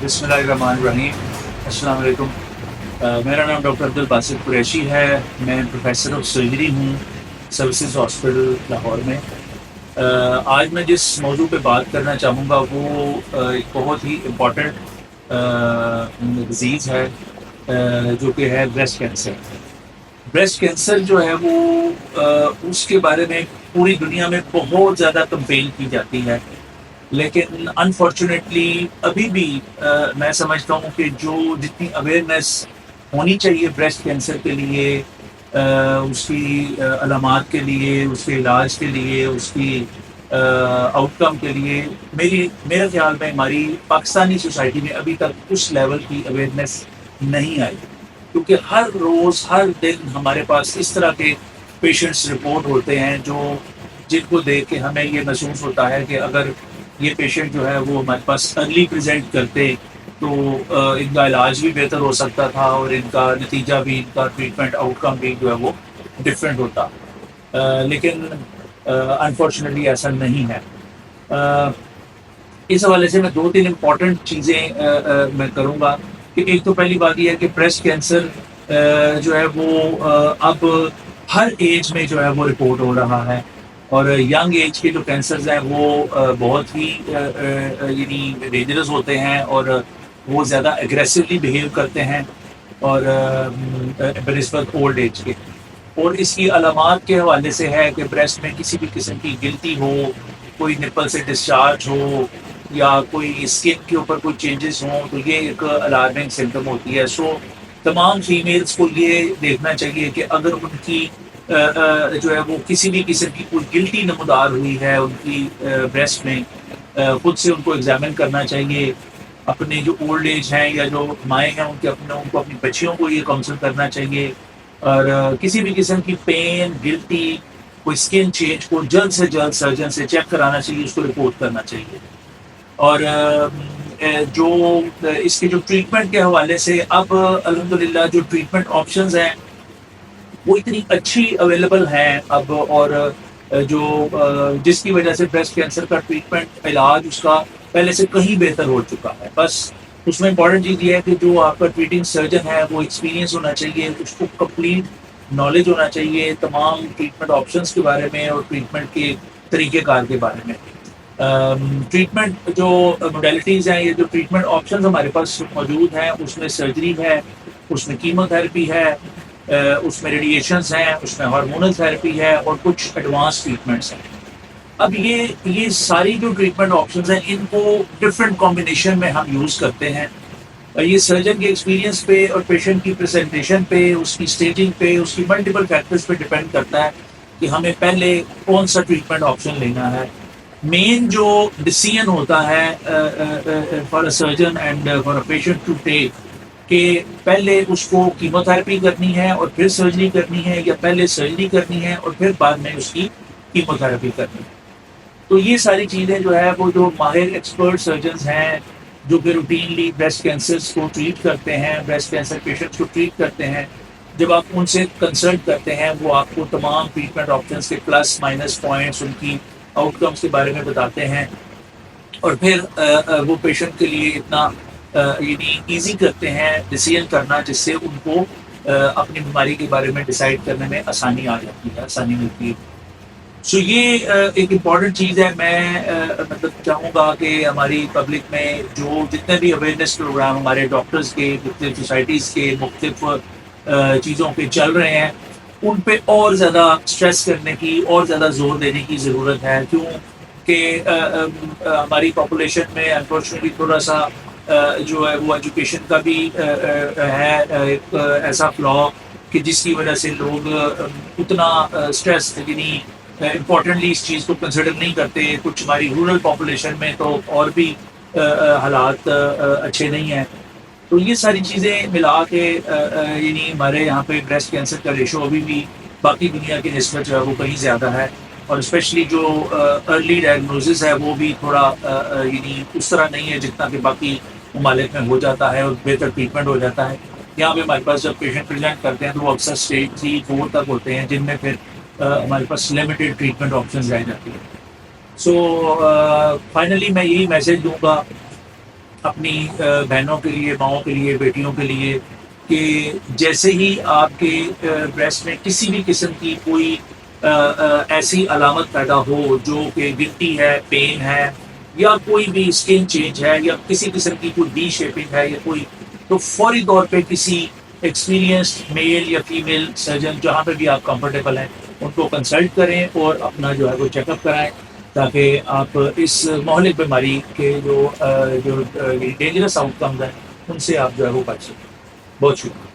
बिस्मिल्लाहिर्रहमानिर्रहीम। अस्सलाम वालेकुम। मेरा नाम डॉक्टर अब्दुल बासित कुरैशी है। मैं प्रोफेसर ऑफ सर्जरी हूँ सर्विसेज हॉस्पिटल लाहौर में। आज मैं जिस मौजू पे बात करना चाहूँगा वो एक बहुत ही इम्पॉर्टेंट डिज़ीज़ है, जो कि है ब्रेस्ट कैंसर। ब्रेस्ट कैंसर जो है वो उसके बारे में पूरी दुनिया में बहुत ज़्यादा कंपेन की जाती है, लेकिन अनफॉर्चुनेटली अभी भी मैं समझता हूँ कि जो जितनी अवेयरनेस होनी चाहिए ब्रेस्ट कैंसर के लिए, उसकी अलामात के लिए, उसके इलाज के लिए, उसकी आउटकम के लिए, मेरे ख्याल में हमारी पाकिस्तानी सोसाइटी में अभी तक उस लेवल की अवेयरनेस नहीं आई। क्योंकि हर रोज़ हर दिन हमारे पास इस तरह के पेशेंट्स रिपोर्ट होते हैं जो जिनको देख के हमें ये महसूस होता है कि अगर ये पेशेंट जो है वो हमारे पास अर्ली प्रेजेंट करते तो इनका इलाज भी बेहतर हो सकता था और इनका नतीजा भी, इनका ट्रीटमेंट आउटकम भी जो है वो डिफरेंट होता। लेकिन अनफॉर्चुनेटली ऐसा नहीं है। अ, इस हवाले से मैं दो तीन इम्पॉर्टेंट चीज़ें मैं करूँगा कि एक तो पहली बात ये है कि ब्रेस्ट कैंसर जो है वो अब हर एज में जो है वो रिपोर्ट हो रहा है, और यंग एज के जो कैंसर्स हैं वो बहुत ही यानी डेंजरस होते हैं और वो ज़्यादा एग्रेसिवली बिहेव करते हैं और बनिस्बत ओल्ड एज के। और इसकी अलामात के हवाले से है कि ब्रेस्ट में किसी भी किस्म की गिल्टी हो, कोई निपल से डिस्चार्ज हो या कोई स्किन के ऊपर कोई चेंजेस हों, तो ये एक अलार्मिंग सिम्टम होती है। सो तमाम फीमेल्स को ये देखना चाहिए कि अगर उनकी जो है वो किसी भी किस्म की कोई गिल्टी नमूदार हुई है उनकी ब्रेस्ट में, खुद से उनको एग्जामिन करना चाहिए। अपने जो ओल्ड एज हैं या जो माएँ हैं उनको अपनी बच्चियों को ये काउंसल करना चाहिए। और किसी भी किस्म की पेन, गिल्टी, कोई स्किन चेंज को जल्द से जल्द सर्जन से चेक कराना चाहिए, उसको रिपोर्ट करना चाहिए। और इसके जो ट्रीटमेंट के हवाले से अब अल्हम्दुलिल्लाह जो ट्रीटमेंट ऑप्शंस हैं वो इतनी अच्छी अवेलेबल हैं अब, और जिसकी वजह से ब्रेस्ट कैंसर का ट्रीटमेंट इलाज उसका पहले से कहीं बेहतर हो चुका है। बस उसमें इम्पॉर्टेंट चीज़ ये है कि जो आपका ट्रीटिंग सर्जन है वो एक्सपीरियंस होना चाहिए, उसको कंप्लीट नॉलेज होना चाहिए तमाम ट्रीटमेंट ऑप्शंस के बारे में और ट्रीटमेंट के तरीक़ेकार के बारे में। ट्रीटमेंट जो मोडेलिटीज़ हैं, ये जो ट्रीटमेंट ऑप्शंस हमारे पास मौजूद हैं, उसमें सर्जरी है, उसमें कीमोथेरेपी है, उसमें रेडिएशंस हैं, उसमें हार्मोनल थेरेपी है और कुछ एडवांस ट्रीटमेंट्स हैं। अब ये सारी जो ट्रीटमेंट ऑप्शंस हैं इनको डिफरेंट कॉम्बिनेशन में हम यूज़ करते हैं। ये सर्जन के एक्सपीरियंस पे और पेशेंट की प्रेजेंटेशन पे, उसकी स्टेजिंग पे, उसकी मल्टीपल फैक्टर्स पे डिपेंड करता है कि हमें पहले कौन सा ट्रीटमेंट ऑप्शन लेना है। मेन जो डिसीजन होता है for a surgeon and for a patient to take कि पहले उसको कीमोथेरेपी करनी है और फिर सर्जरी करनी है, या पहले सर्जरी करनी है और फिर बाद में उसकी कीमोथेरेपी करनी है। तो ये सारी चीज़ें जो है वो जो माहिर एक्सपर्ट सर्जन्स हैं जो कि रूटीनली ब्रेस्ट कैंसर्स को ट्रीट करते हैं, ब्रेस्ट कैंसर पेशेंट्स को ट्रीट करते हैं, जब आप उनसे कंसल्ट करते हैं वो आपको तमाम ट्रीटमेंट ऑप्शंस के प्लस माइनस पॉइंट्स, उनकी आउटकम्स के बारे में बताते हैं और फिर वो पेशेंट के लिए इतना यानी ईजी करते हैं डिसीजन करना, जिससे उनको अपनी बीमारी के बारे में डिसाइड करने में आसानी आ जाती है, आसानी मिलती है। सो ये एक इम्पॉर्टेंट चीज़ है। मैं मतलब चाहूँगा कि हमारी पब्लिक में जो जितने भी अवेयरनेस प्रोग्राम हमारे डॉक्टर्स के, मुख्तलिफ सोसाइटीज़ के, मुख्तलिफ चीज़ों पे चल रहे हैं, उन पे और ज़्यादा स्ट्रेस करने की और ज़्यादा जोर देने की ज़रूरत है। क्योंकि हमारी पॉपुलेशन में अनफॉर्चुनेटली थोड़ा सा जो है वो एजुकेशन का भी है एक ऐसा फ्लॉ कि जिसकी वजह से लोग उतना स्ट्रेस यानी इम्पोर्टेंटली इस चीज़ को कंसिडर नहीं करते। कुछ हमारी रूरल पॉपुलेशन में तो और भी हालात अच्छे नहीं हैं। तो ये सारी चीज़ें मिला के यानी हमारे यहाँ पे ब्रेस्ट कैंसर का रेशो अभी भी बाकी दुनिया की निस्बत जो है वो कहीं ज़्यादा है, और स्पेशली जो अर्ली डायग्नोसिस है वो भी थोड़ा यानी उस तरह नहीं है जितना कि बाकी ममालिक में हो जाता है और बेहतर ट्रीटमेंट हो जाता है। यहाँ पे हमारे पास जब पेशेंट प्रेजेंट करते हैं तो वो अक्सर स्टेज 3-4 तक होते हैं, जिनमें फिर हमारे पास लिमिटेड ट्रीटमेंट ऑप्शंस रह जाती है। सो फाइनली मैं यही मैसेज दूंगा اپنی بہنوں کے لیے، ماؤں کے لیے، بیٹیوں کے لیے کہ جیسے ہی آپ کے بریسٹ میں کسی بھی قسم کی کوئی ایسی علامت پیدا ہو جو کہ گنتی ہے، پین ہے یا کوئی بھی اسکن چینج ہے یا کسی قسم کی کوئی ڈی شیپنگ ہے یا کوئی، تو فوری طور پہ کسی ایکسپیرینسڈ میل یا فیمیل سرجن جہاں پہ بھی آپ کمفرٹیبل ہیں ان کو کنسلٹ کریں اور اپنا جو ہے وہ چیک اپ کرائیں تاکہ آپ اس مہلک بیماری کے جو ڈینجرس آؤٹ کمز ہیں ان سے آپ جو ہے وہ بچ سکیں. بہت شکریہ.